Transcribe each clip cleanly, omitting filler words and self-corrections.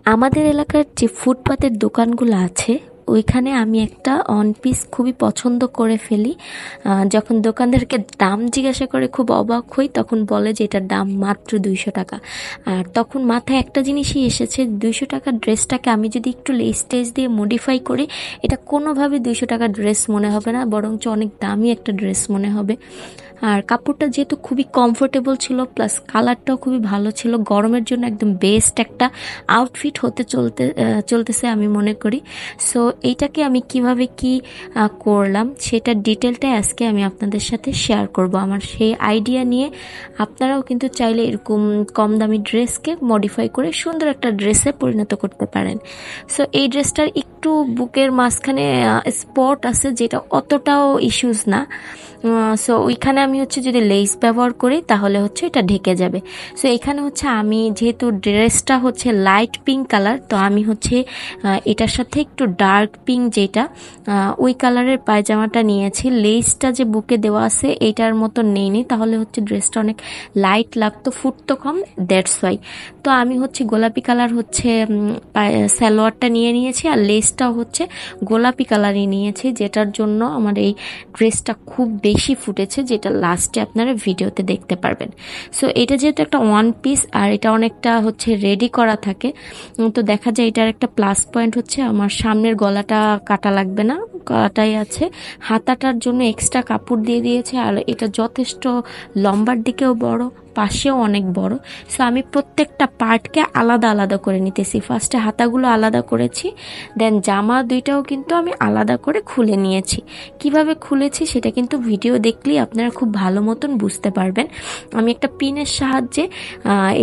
আমাদের এলাকার যে ফুটপাতের দোকানগুলো আছে ওইখানে আমি একটা অন পিস খুবই পছন্দ করে ফেলি। যখন দোকানদারকে দাম জিজ্ঞাসা করে খুব অবাক হই, তখন বলে যে এটার দাম মাত্র 200 টাকা। আর তখন মাথায় একটা জিনিসই এসেছে, 200 টাকার ড্রেসটাকে আমি যদি একটু লেস টেস দিয়ে মডিফাই করি, এটা কোনোভাবে 200 টাকার ড্রেস মনে হবে না, বরঞ্চ অনেক দামি একটা ড্রেস মনে হবে। আর কাপড়টা যেহেতু খুবই কমফোর্টেবল ছিল, প্লাস কালারটাও খুবই ভালো ছিল, গরমের জন্য একদম বেস্ট একটা আউটফিট হতে চলতেছে আমি মনে করি। সো এইটাকে আমি কিভাবে কি করলাম সেটার ডিটেলটাই আজকে আমি আপনাদের সাথে শেয়ার করব। আমার সেই আইডিয়া নিয়ে আপনারাও কিন্তু চাইলে এরকম কম দামি ড্রেসকে মডিফাই করে সুন্দর একটা ড্রেসে পরিণত করতে পারেন। সো এই ড্রেসটার একটু বুকের মাঝখানে স্পট আছে, যেটা অতটাও ইস্যুস না। সো ওইখানে আমি যদি লেস ব্যবহার করি তাহলে এটা ঢেকে যাবে। সো এখানে আমি যেহেতু ড্রেসটা লাইট পিঙ্ক কালার, তো আমি এটার সাথে একটু ডার্ক পিঙ্ক যেটা ওই কালারের পায়জামাটা নিয়েছি। লেসটা যে বুকে দেওয়া আছে এইটার মতো নেইনি, তাহলে ড্রেসটা অনেক লাইট লাগতো, ফুটতো কম, দ্যাটস ওয়াই। তো আমি গোলাপি কালার সালোয়ারটা নিয়ে নিয়েছি, আর লেসটাও গোলাপি কালারই নিয়েছি, যেটার জন্য আমার এই ড্রেসটা খুব বেশি ফুটেছে, যেটা লাস্টে আপনারা ভিডিওতে দেখতে পারবেন। সো এটা যেহেতু একটা ওয়ান পিস আর এটা অনেকটা রেডি করা থাকে, তো দেখা যায় এটার একটা প্লাস পয়েন্ট আমার সামনের গলাটা কাটা লাগবে না, গলাটাই আছে। হাতাটার জন্য এক্সট্রা কাপড় দিয়ে দিয়েছে, আর এটা যথেষ্ট লম্বার দিকেও বড়, পাশেও অনেক বড়। সো আমি প্রত্যেকটা পার্টকে আলাদা আলাদা করে নিতেছি। ফার্স্টে হাতাগুলো আলাদা করেছি, দেন জামা দুইটাও কিন্তু আমি আলাদা করে খুলে নিয়েছি। কিভাবে খুলেছি সেটা কিন্তু ভিডিও দেখলেই আপনারা খুব ভালো মতন বুঝতে পারবেন। আমি একটা পিনের সাহায্যে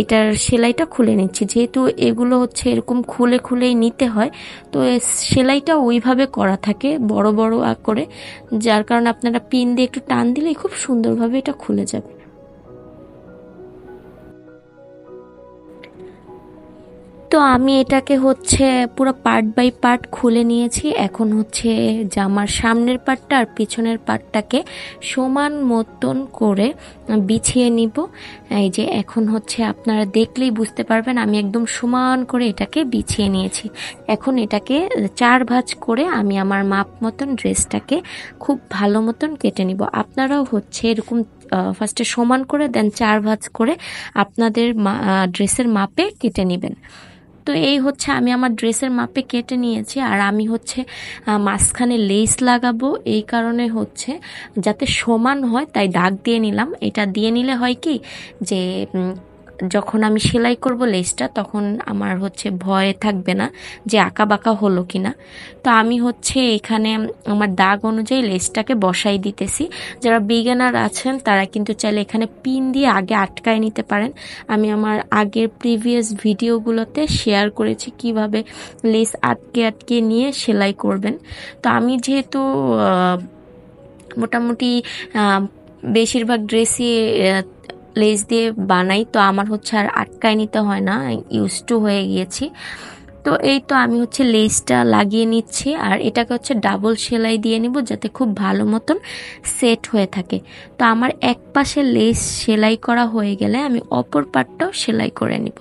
এটার সেলাইটা খুলে নিচ্ছি, যেহেতু এগুলো এরকম খুলে খুলেই নিতে হয়, তো সেলাইটা ওইভাবে করা থাকে বড় বড় করে, যার কারণে আপনারা পিন দিয়ে একটু টান দিলেই খুব সুন্দরভাবে এটা খুলে যাবে। তো আমি এটাকে পুরো পার্ট বাই পার্ট খুলে নিয়েছি। এখন জামার সামনের পার্টটা আর পিছনের পার্টটাকে সমান মতন করে বিছিয়ে নিব। এই যে এখন আপনারা দেখলেই বুঝতে পারবেন আমি একদম সমান করে এটাকে বিছিয়ে নিয়েছি। এখন এটাকে 4 ভাঁজ করে আমি আমার মাপ মতন ড্রেসটাকে খুব ভালো মতন কেটে নিব। আপনারাও এরকম ফার্স্টে সমান করে দেন 4 ভাঁজ করে আপনাদের ড্রেসের মাপে কেটে নেবেন। তো এই আমি আমার ড্রেসের মাপে কেটে নিয়েছি, আর আমি মাঝখানে লেস লাগাবো, এই কারণে যাতে সমান হয় তাই দাগ দিয়ে নিলাম। এটা দিয়ে নিলে হয় কি যে যখন আমি সেলাই করব লেসটা, তখন আমার ভয় থাকবে না যে আঁকা বাঁকা হলো কিনা। তো আমি এখানে আমার দাগ অনুযায়ী লেসটাকে বসাই দিতেছি। যারা বিগিনার আছেন তারা কিন্তু চাইলে এখানে পিন দিয়ে আগে আটকায় নিতে পারেন। আমি আমার আগের প্রিভিয়াস ভিডিওগুলোতে শেয়ার করেছি কিভাবে লেস আটকে আটকে নিয়ে সেলাই করবেন। তো আমি যেহেতু মোটামুটি বেশিরভাগ ড্রেসই লেস দিয়ে বানাই, তো আমার আর আটকায় নিতে হয় না, ইউজ টু হয়ে গিয়েছি। তো এই তো আমি লেসটা লাগিয়ে নিচ্ছি, আর এটাকে ডাবল সেলাই দিয়ে নিব যাতে খুব ভালো মতন সেট হয়ে থাকে। তো আমার এক পাশে লেস সেলাই করা হয়ে গেলে আমি অপর পার্টটাও সেলাই করে নিব।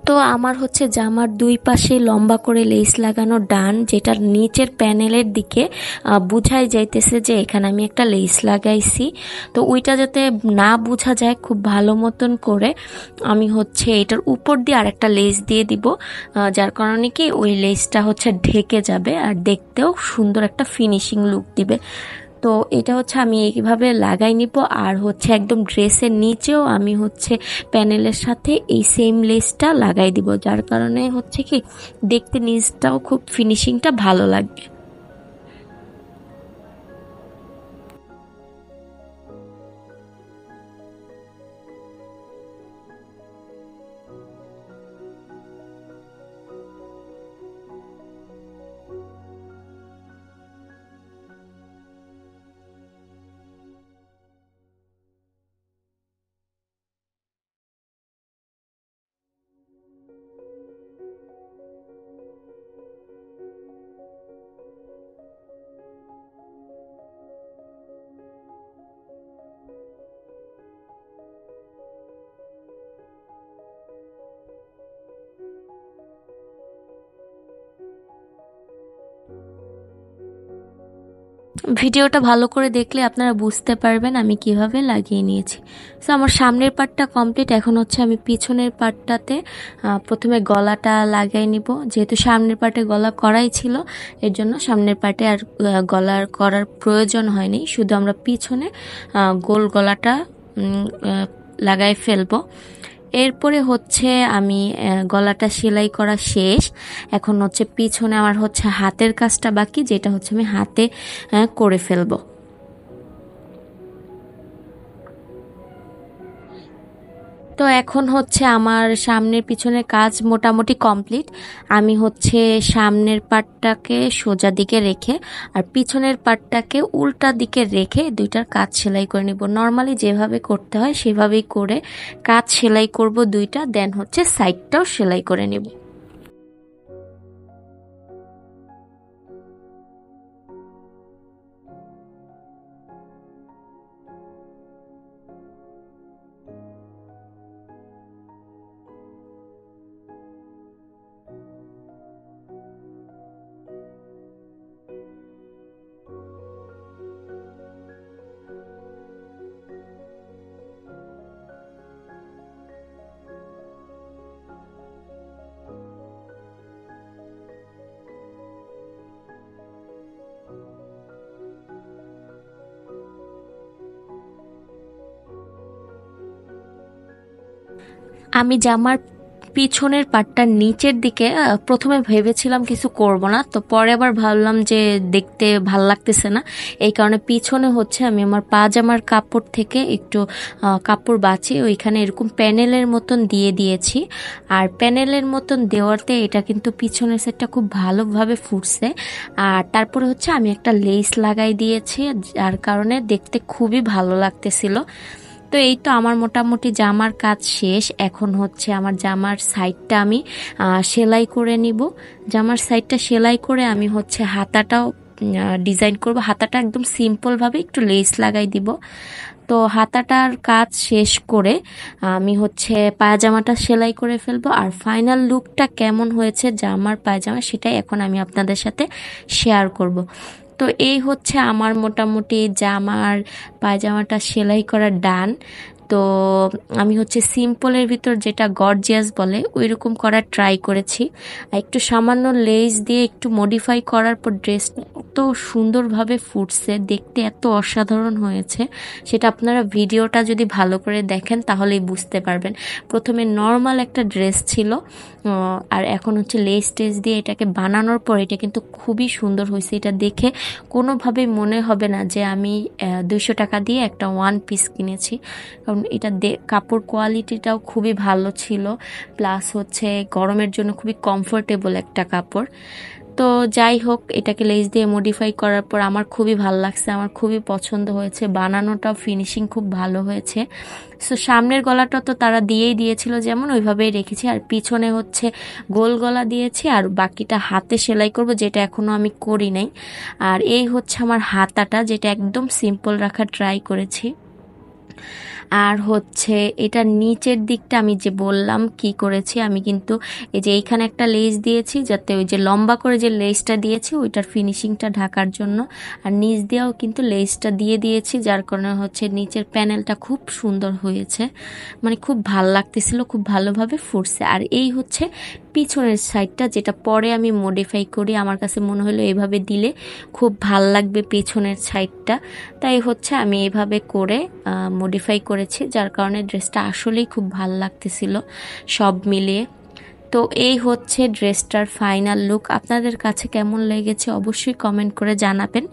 তো আমার জামার দুই পাশে লম্বা করে লেস লাগানো ডান, যেটার নিচের প্যানেলের দিকে বুঝাই যাইতেছে যে এখানে আমি একটা লেস লাগাইছি। তো ওইটা যাতে না বোঝা যায় খুব ভালো মতন করে আমি এটার উপর দিয়ে আর একটা লেস দিয়ে দিব, যার কারণে কি ওই লেসটা ঢেকে যাবে আর দেখতেও সুন্দর একটা ফিনিশিং লুক দিবে। তো এটা হচ্ছে আমি এইভাবে লাগাই নিব। আর হচ্ছে একদম ড্রেসের নিচেও আমি হচ্ছে প্যানেলের সাথে এই সেম লেসটা লাগাই দিব, যার কারণে হচ্ছে কি দেখতে নিচটাও খুব ফিনিশিংটা ভালো লাগবে। ভিডিওটা ভালো করে দেখলে আপনারা বুঝতে পারবেন আমি কিভাবে লাগিয়ে নিয়েছি। সো আমার সামনের পার্টটা কমপ্লিট। এখন হচ্ছে আমি পিছনের পার্টটাতে প্রথমে গলাটা লাগাই নিব। যেহেতু সামনের পার্টে গলা করাই ছিল, এর জন্য সামনের পার্টে আর গলার করার প্রয়োজন হয়নি, শুধু আমরা পিছনে গোল গলাটা লাগাই ফেলবো। এরপরে হচ্ছে আমি গলাটা সেলাই করা শেষ। এখন হচ্ছে পিছনে আমার হচ্ছে হাতের কাজটা বাকি, যেটা হচ্ছে আমি হাতে করে ফেলবো। তো এখন হচ্ছে আমার সামনের পিছনের কাজ মোটামুটি কমপ্লিট। আমি হচ্ছে সামনের পাটটাকে সোজা দিকে রেখে আর পিছনের পাটটাকে উল্টা দিকে রেখে দুইটার কাজ সেলাই করে নিব। নর্মালি যেভাবে করতে হয় সেভাবেই করে কাজ সেলাই করব দুইটা, দেন হচ্ছে সাইডটাও সেলাই করে নিব। আমি জামার পিছনের পাটটার নিচের দিকে প্রথমে ভেবেছিলাম কিছু করব না, তো পরে আবার ভাবলাম যে দেখতে ভাল লাগতেছে না, এই কারণে পিছনে হচ্ছে আমি আমার পাজামার কাপড় থেকে একটু কাপড় বাঁচিয়ে ওইখানে এরকম প্যানেলের মতন দিয়ে দিয়েছি। আর প্যানেলের মতন দেওয়াতে এটা কিন্তু পিছনের সেটটা খুব ভালোভাবে ফুটছে। আর তারপরে হচ্ছে আমি একটা লেস লাগাই দিয়েছি, যার কারণে দেখতে খুবই ভালো লাগতেছিল। তো এই তো আমার মোটামুটি জামার কাজ শেষ। এখন হচ্ছে আমার জামার সাইডটা আমি সেলাই করে নিব। জামার সাইডটা সেলাই করে আমি হচ্ছে হাতাটাও ডিজাইন করব। হাতাটা একদম সিম্পলভাবে একটু লেস লাগাই দিব। তো হাতাটার কাজ শেষ করে আমি হচ্ছে পায়জামাটা সেলাই করে ফেলবো। আর ফাইনাল লুকটা কেমন হয়েছে জামার পায়জামা সেটাই এখন আমি আপনাদের সাথে শেয়ার করব। তো এই হচ্ছে আমার মোটামুটি জামার পায়জামাটা সেলাই করা ডান। তো আমি হচ্ছে সিম্পলের ভিতর যেটা গর্জিয়াস বলে ওই রকম করার ট্রাই করেছি। আর একটু সামান্য লেস দিয়ে একটু মডিফাই করার পর ড্রেসটা এত সুন্দরভাবে ফুটছে, দেখতে এত অসাধারণ হয়েছে, সেটা আপনারা ভিডিওটা যদি ভালো করে দেখেন তাহলেই বুঝতে পারবেন। প্রথমে নর্মাল একটা ড্রেস ছিল, আর এখন হচ্ছে লেস টেস দিয়ে এটাকে বানানোর পর এটা কিন্তু খুবই সুন্দর হয়েছে। এটা দেখে কোনোভাবেই মনে হবে না যে আমি 200 টাকা দিয়ে একটা ওয়ান পিস কিনেছি, কারণ এটা কাপড় কোয়ালিটিটাও খুবই ভালো ছিল, প্লাস হচ্ছে গরমের জন্য খুবই কমফোর্টেবল একটা কাপড়। তো যাই হোক, এটাকে লেস দিয়ে মডিফাই করার পর আমার খুবই ভালো লাগছে, আমার খুবই পছন্দ হয়েছে, বানানোটাও ফিনিশিং খুব ভালো হয়েছে। সো সামনের গলাটা তো তারা দিয়েই দিয়েছিল যেমন ওইভাবেই রেখেছি, আর পিছনে হচ্ছে গোল গলা দিয়েছি, আর বাকিটা হাতে সেলাই করব, যেটা এখনও আমি করি নাই। আর এই হচ্ছে আমার হাতাটা, যেটা একদম সিম্পল রাখার ট্রাই করেছি। আর হচ্ছে এটা নিচের দিকটা আমি যে বললাম কি করেছি, আমি কিন্তু এই যে এইখানে একটা লেস দিয়েছি যাতে ওই যে লম্বা করে যে লেসটা দিয়েছি ওইটার ফিনিশিংটা ঢাকার জন্য, আর নিচ দিয়েও কিন্তু লেসটা দিয়ে দিয়েছি, যার কারণে হচ্ছে নিচের প্যানেলটা খুব সুন্দর হয়েছে, মানে খুব ভাল লাগতেছিল, খুব ভালোভাবে ফুটছে। আর এই হচ্ছে পিছনের সাইডটা, যেটা পরে আমি মডিফাই করি, আমার কাছে মনে হলো এইভাবে দিলে খুব ভাল লাগবে পেছনের সাইডটা, তাই হচ্ছে আমি এইভাবে করে মডিফাই করেছি, যার কারণে ড্রেসটা আসলেই খুব ভাল লাগতেছিল সব মিলিয়ে। তো এই হচ্ছে ড্রেসটার ফাইনাল লুক, আপনাদের কাছে কেমন লেগেছে অবশ্যই কমেন্ট করে জানাবেন।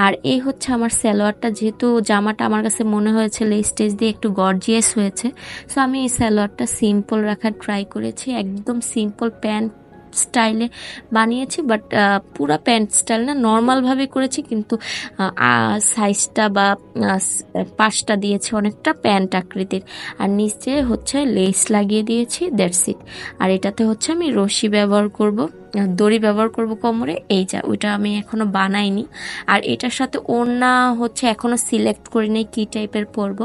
আর এই হচ্ছে আমার সালোয়ারটা, যেহেতু জামাটা আমার কাছে মনে হয়েছে লেস টেস দিয়ে একটু গর্জিয়াস হয়েছে, সো আমি এই সালোয়ারটা সিম্পল রাখার ট্রাই করেছি, একদম সিম্পল প্যান্ট স্টাইলে বানিয়েছি, বাট পুরা প্যান্ট স্টাইল না, নর্মালভাবে করেছি, কিন্তু সাইজটা বা পাশটা দিয়েছি অনেকটা প্যান্ট আকৃতির, আর নিচে হচ্ছে লেস লাগিয়ে দিয়েছি, দ্যাটস ইট। আর এটাতে হচ্ছে আমি রশি ব্যবহার করব, দড়ি ব্যবহার করব কোমরে, এই যা ওইটা আমি এখনো বানাইনি। আর এটার সাথে ওড়না হচ্ছে এখনো সিলেক্ট করি নাই কী টাইপের পরব,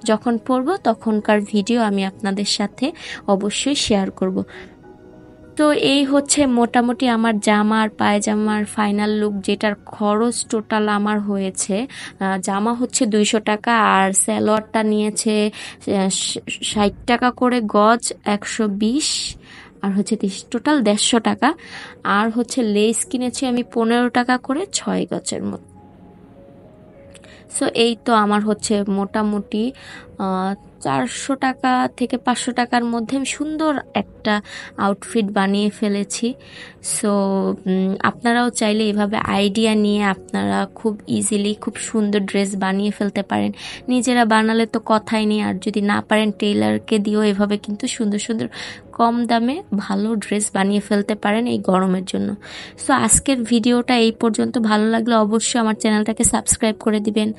যখন পরব তখনকার ভিডিও আমি আপনাদের সাথে অবশ্যই শেয়ার করব। তো এই হচ্ছে মোটামুটি আমার জামা আর পায়জামার ফাইনাল লুক, যেটার খরচ টোটাল আমার হয়েছে, জামা হচ্ছে 200 টাকা, আর সালোয়ারটা নিয়েছে 60 টাকা করে গজ, 120, আর হচ্ছে টোটাল 150 টাকা। আর হচ্ছে লেস কিনেছি আমি 15 টাকা করে 6 গজের মতো। সো এই তো আমার হচ্ছে মোটামুটি 400 টাকা থেকে 500 টাকার মধ্যে আমি সুন্দর একটা আউটফিট বানিয়ে ফেলেছি। সো আপনারাও চাইলে এভাবে আইডিয়া নিয়ে আপনারা খুব ইজিলি খুব সুন্দর ড্রেস বানিয়ে ফেলতে পারেন। নিজেরা বানালে তো কথাই নেই, আর যদি না পারেন টেইলারকে দিয়েও এভাবে কিন্তু সুন্দর সুন্দর কম দামে ভালো ড্রেস বানিয়ে ফেলতে পারেন এই গরমের জন্য। সো আজকের ভিডিওটা এই পর্যন্ত, ভালো লাগলে অবশ্যই আমার চ্যানেলটাকে সাবস্ক্রাইব করে দিবেন।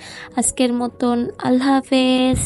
আজকের মতন আল্লাহ হাফেজ।